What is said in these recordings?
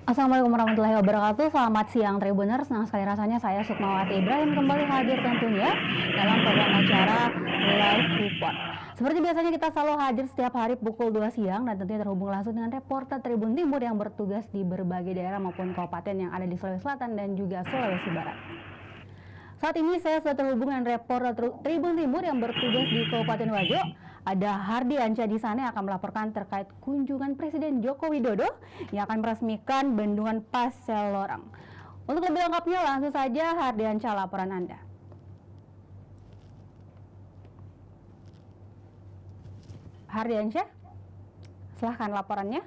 Assalamualaikum warahmatullahi wabarakatuh. Selamat siang Tribuners. Senang sekali rasanya saya Sukmawati Ibrahim kembali hadir tentunya dalam program acara Live Report. Seperti biasanya kita selalu hadir setiap hari pukul 2 siang dan tentunya terhubung langsung dengan reporter Tribun Timur yang bertugas di berbagai daerah maupun kabupaten yang ada di Sulawesi Selatan dan juga Sulawesi Barat. Saat ini saya sudah terhubung dengan reporter Tribun Timur yang bertugas di Kabupaten Wajo. Ada Hardi Anca di sana yang akan melaporkan terkait kunjungan Presiden Joko Widodo yang akan meresmikan bendungan Pasel Lorang. Untuk lebih lengkapnya langsung saja Hardi Anca laporan Anda. Hardi Anca, silahkan laporannya.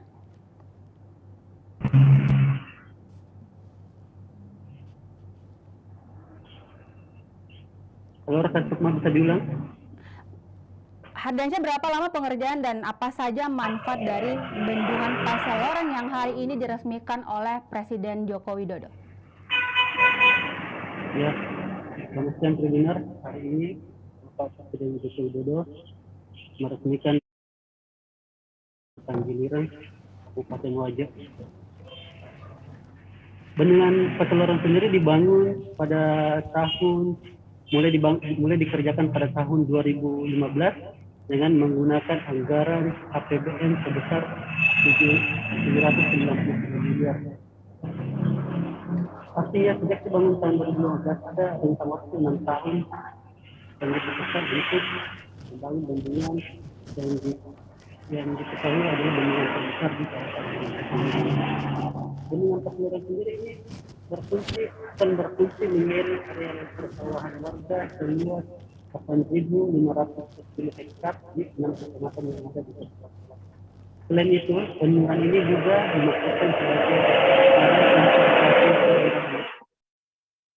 Kalau rekan Sukma bisa diulang? Hardiansyah, berapa lama pengerjaan dan apa saja manfaat dari bendungan Pasel Lorang yang hari ini diresmikan oleh Presiden Joko Widodo? Ya, selamat siang Tribuner. Hari ini Bapak Presiden Joko Widodo meresmikan Tanggiliran, Kabupaten Wajo. Bendungan Pasel Lorang sendiri dibangun pada mulai dikerjakan pada tahun 2015 dengan menggunakan anggaran APBN sebesar 790 miliar. Pastinya sejak dibangun tahun 2015 ada rentang waktu 6 tahun yang diputuskan untuk membangun bendungan yang diketahui adalah bendungan terbesar di kawasan ini. Bendungan Pasel Lorang sendiri ini berfungsi mengiring area persawahan warga seluas 8.500 hektar di 6 kecamatan yang ada di Kabupaten Wajo. Selain itu, bendungan ini juga dimaksudkan sebagai area konservasi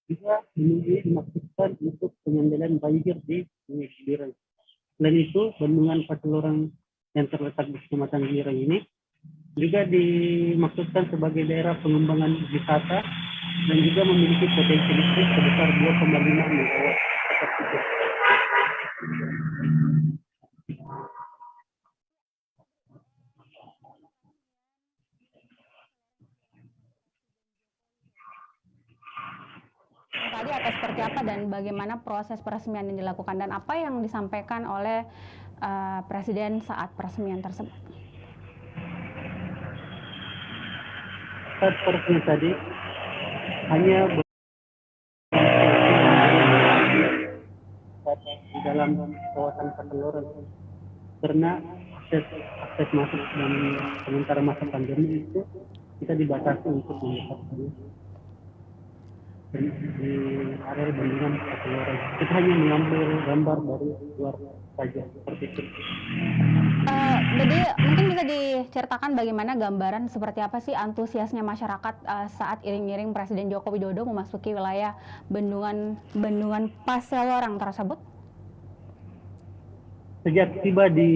juga ini dimaksudkan untuk pengendalian banjir di Sungai Giliran. Selain itu, bendungan Pasel Lorang yang terletak di Kecamatan Giliran ini juga dimaksudkan sebagai daerah pengembangan wisata dan juga memiliki potensi listrik sebesar 2,5 megawatt. Tadi atas seperti apa dan bagaimana proses peresmian yang dilakukan dan apa yang disampaikan oleh Presiden saat peresmian tersebut? Saat peresmian tadi hanya di dalam kawasan Pasel Lorang karena akses masuk dan sementara masa pandemi itu kita dibatasi untuk mendapatkannya di area bendungan Pasel Lorang. Kita hanya mengambil gambar dari luar saja seperti itu. Jadi mungkin bisa diceritakan bagaimana gambaran seperti apa sih antusiasnya masyarakat saat iring-iring Presiden Joko Widodo memasuki wilayah bendungan Pasel Lorang tersebut? Sejak tiba di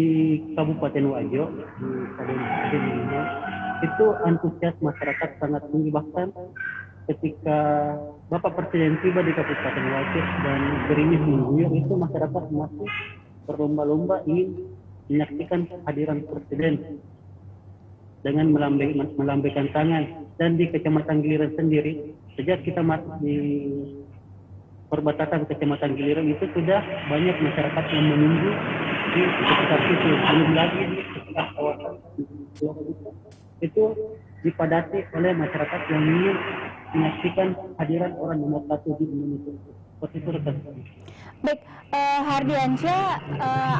Kabupaten Wajo, di Kabupaten ini, itu antusias masyarakat sangat tinggi. Bahkan ketika Bapak Presiden tiba di Kabupaten Wajo dan gerimis mengguyur, itu masyarakat masih berlomba-lomba ingin menyaksikan kehadiran Presiden dengan melambaikan tangan. Dan di Kecamatan Giliran sendiri, sejak kita masuk di perbatasan Kecamatan Giliran itu sudah banyak masyarakat yang menunggu di sekitar situ. Belum lagi di sekitar kawasan itu dipadati oleh masyarakat yang ingin menyaksikan kehadiran orang nomor 1 di Indonesia. Seperti itu rekan. Baik, Hardiansyah,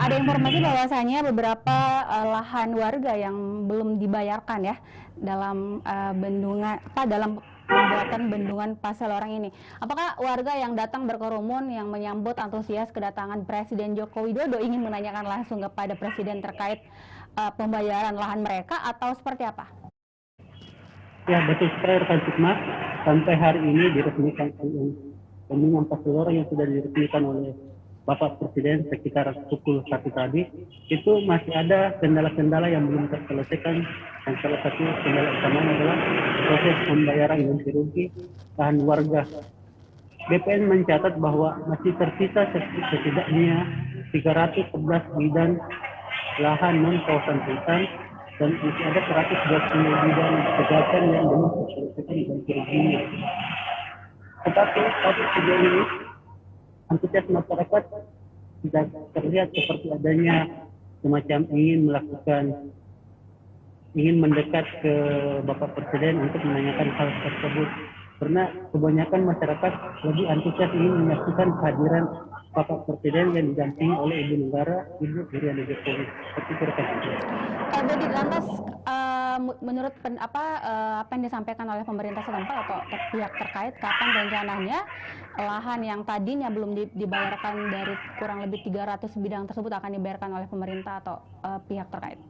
ada informasi bahwasanya beberapa lahan warga yang belum dibayarkan ya dalam dalam pembuatan bendungan Pasel Lorang ini. Apakah warga yang datang berkerumun yang menyambut antusias kedatangan Presiden Joko Widodo ingin menanyakan langsung kepada Presiden terkait pembayaran lahan mereka atau seperti apa? Ya, betul sekali rekan Sukma. Sampai hari ini diresmikan bendungan Pasel Lorang yang sudah diresmikan oleh Bapak Presiden sekitar pukul 1 tadi, itu masih ada kendala-kendala yang belum terselesaikan, dan salah satu kendala utama adalah proses pembayaran ganti rugi lahan warga. BPN mencatat bahwa masih tersisa setidaknya 311 bidang lahan non kawasan hutan dan masih ada 120 bidang kegiatan yang belum terselesaikan dan kerugiannya. Tetapi pada sejauh ini antusias masyarakat tidak terlihat seperti adanya semacam ingin mendekat ke Bapak Presiden untuk menanyakan hal tersebut. Karena kebanyakan masyarakat lebih antusias ingin menyaksikan kehadiran Bapak Presiden yang didampingi oleh Ibu Negara, Ibu Iriana Jokowi. Seperti itu rekan. Jadi lantas menurut apa yang disampaikan oleh pemerintah setempat atau pihak terkait, kapan rencananya lahan yang tadinya belum dibayarkan dari kurang lebih 300 bidang tersebut akan dibayarkan oleh pemerintah atau pihak terkait?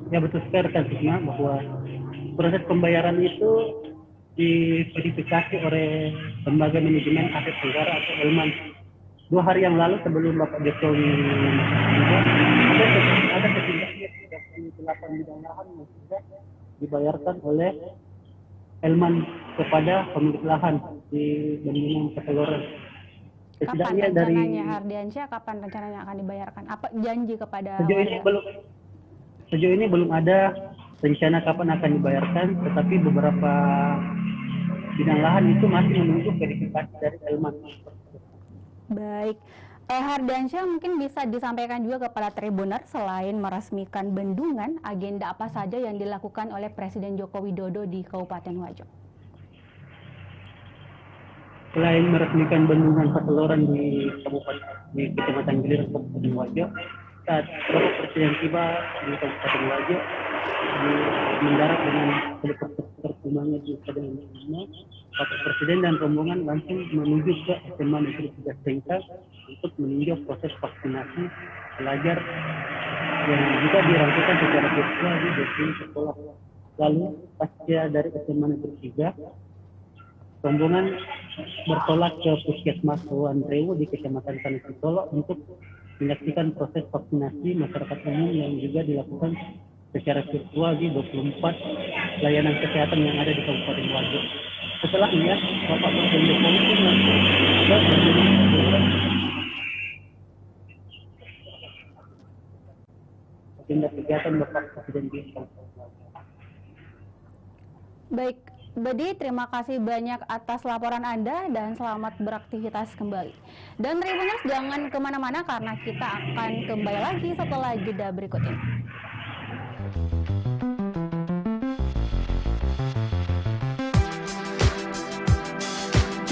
Ya betul sekali rekan Sukma, bahwa proses pembayaran itu diverifikasi oleh Lembaga Manajemen Aset Negara atau Elman. 2 hari yang lalu sebelum Bapak Jokowi ada setidaknya 38 bidang lahan yang sudah dibayarkan oleh Elman kepada pemilik lahan di Bendungan Petalongan. Kapan rencananya Hardiansyah, kapan rencananya akan dibayarkan? Apa janji kepada Sejauh ini belum ada rencana kapan akan dibayarkan, tetapi beberapa bidang lahan itu masih menunggu verifikasi dari Elman. Baik, Hardiansyah mungkin bisa disampaikan juga kepada Tribuners, selain meresmikan bendungan, agenda apa saja yang dilakukan oleh Presiden Joko Widodo di Kabupaten Wajo? Selain meresmikan bendungan Petalongan di Kecamatan Gilir, Kabupaten Wajo, saat Bapak Presiden tiba di Kabupaten Wajo, mendarat dengan helikopter terbangnya di Padang Lampung, Bapak Presiden dan rombongan langsung menuju ke SMA Negeri 3 Sengkang untuk meninjau proses vaksinasi pelajar yang juga dirancangkan secara virtual di 20 sekolah. Lalu pasca dari SMA Negeri 3, rombongan bertolak ke Puskesmas Wan Rewu di Kecamatan Tanah Solo untuk menyaksikan proses vaksinasi masyarakat umum yang juga dilakukan secara virtual di 24 layanan kesehatan yang ada di Kabupaten Wajo. Setelahnya, Bapak Presiden Jokowi pun langsung ke agenda kegiatan Bapak Presiden di Kabupaten Wajo. Baik, Bedi, terima kasih banyak atas laporan Anda dan selamat beraktivitas kembali. Dan Tribuners jangan kemana-mana karena kita akan kembali lagi setelah jeda berikut ini.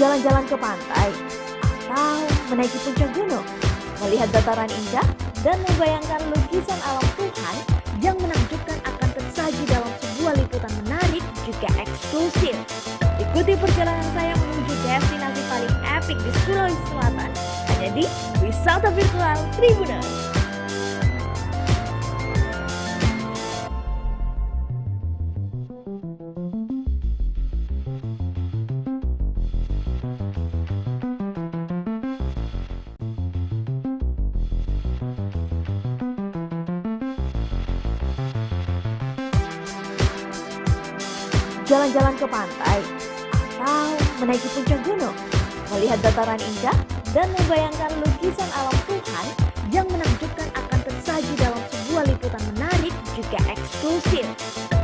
Jalan-jalan ke pantai atau menaiki puncak gunung, melihat dataran indah dan membayangkan lukisan alam Tuhan yang menakjubkan akan tersaji dalam sebuah liputan menarik juga eksklusif. Ikuti perjalanan saya menuju destinasi paling epik di Sulawesi Selatan, hanya di Wisata Virtual Tribuners. Jalan-jalan ke pantai atau menaiki puncak gunung, melihat dataran indah dan membayangkan lukisan alam Tuhan yang menakjubkan akan tersaji dalam sebuah liputan menarik juga eksklusif.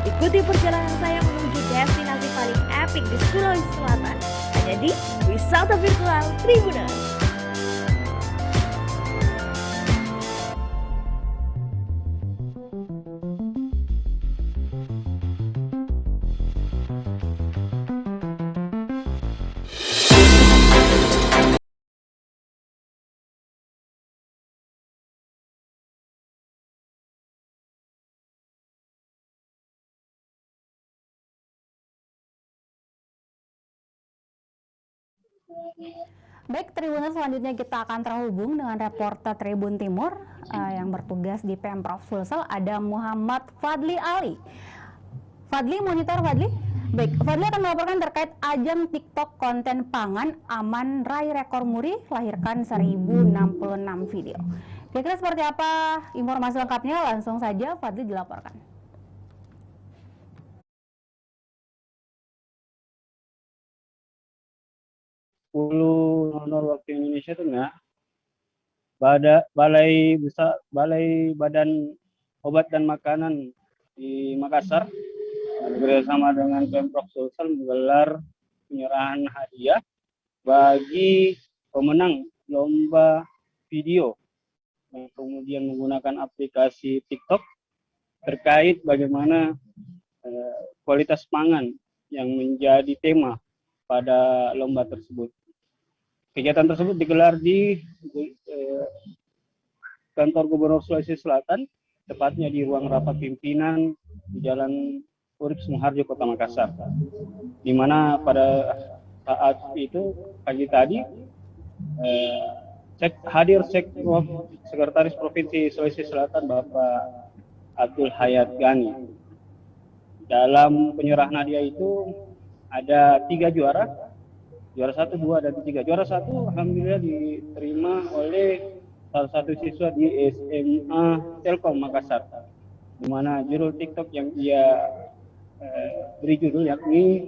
Ikuti perjalanan saya menuju destinasi paling epik di Sulawesi Selatan, hanya di Wisata Virtual Tribuners. Baik, Tribuners, selanjutnya kita akan terhubung dengan reporter Tribun Timur yang bertugas di Pemprov Sulsel, ada Muhammad Fadli Ali. Fadli, monitor Fadli. Baik, Fadli akan melaporkan terkait ajang TikTok konten pangan aman raih rekor muri, lahirkan 1066 video. Kira-kira seperti apa informasi lengkapnya? Langsung saja Fadli dilaporkan. 10.00 waktu Indonesia Tengah, Balai Badan Obat dan Makanan di Makassar bekerjasama dengan Pemprov Sulsel menggelar penyerahan hadiah bagi pemenang lomba video yang kemudian menggunakan aplikasi TikTok terkait bagaimana kualitas pangan yang menjadi tema pada lomba tersebut. Kegiatan tersebut digelar di kantor Gubernur Sulawesi Selatan, tepatnya di ruang rapat pimpinan di Jalan Urip Sumoharjo, Kota Makassar. Di mana pada saat itu pagi tadi hadir Sekretaris Provinsi Sulawesi Selatan Bapak Abdul Hayat Gani. Dalam penyerahan hadiah itu ada 3 juara 1, 2, dan 3. Juara 1 alhamdulillah diterima oleh salah satu siswa di SMA Telkom Makassar, di mana judul TikTok yang ia beri judul yakni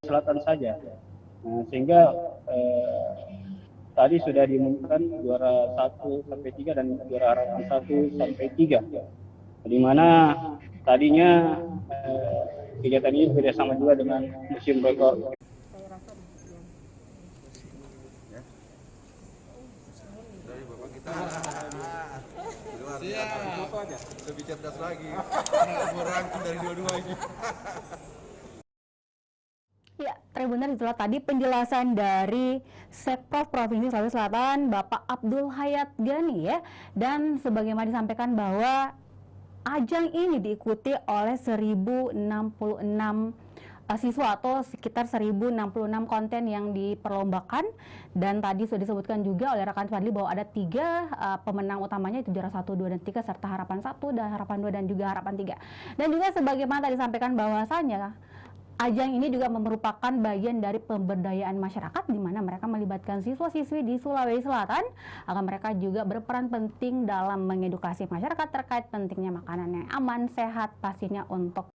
Selatan saja. Nah, sehingga tadi sudah diumumkan juara 1 sampai 3 dan juara harapan 1 sampai 3. Di mana tadinya kegiatan ini bekerjasama juga dengan Museum Rekor. Lebih cerdas lagi, merangkum dari dua-dua ini. Ya, Tribuners, itulah tadi penjelasan dari Sekprov Provinsi Sulawesi Selatan Bapak Abdul Hayat Gani ya. Dan sebagaimana disampaikan bahwa ajang ini diikuti oleh 1066 siswa atau sekitar 1066 konten yang diperlombakan, dan tadi sudah disebutkan juga oleh rekan Fadli bahwa ada 3 pemenang utamanya, itu juara 1, 2, dan 3 serta harapan 1 dan harapan 2 dan juga harapan 3. Dan juga sebagaimana tadi disampaikan bahwasanya ajang ini juga merupakan bagian dari pemberdayaan masyarakat, di mana mereka melibatkan siswa-siswi di Sulawesi Selatan agar mereka juga berperan penting dalam mengedukasi masyarakat terkait pentingnya makanan yang aman, sehat pastinya untuk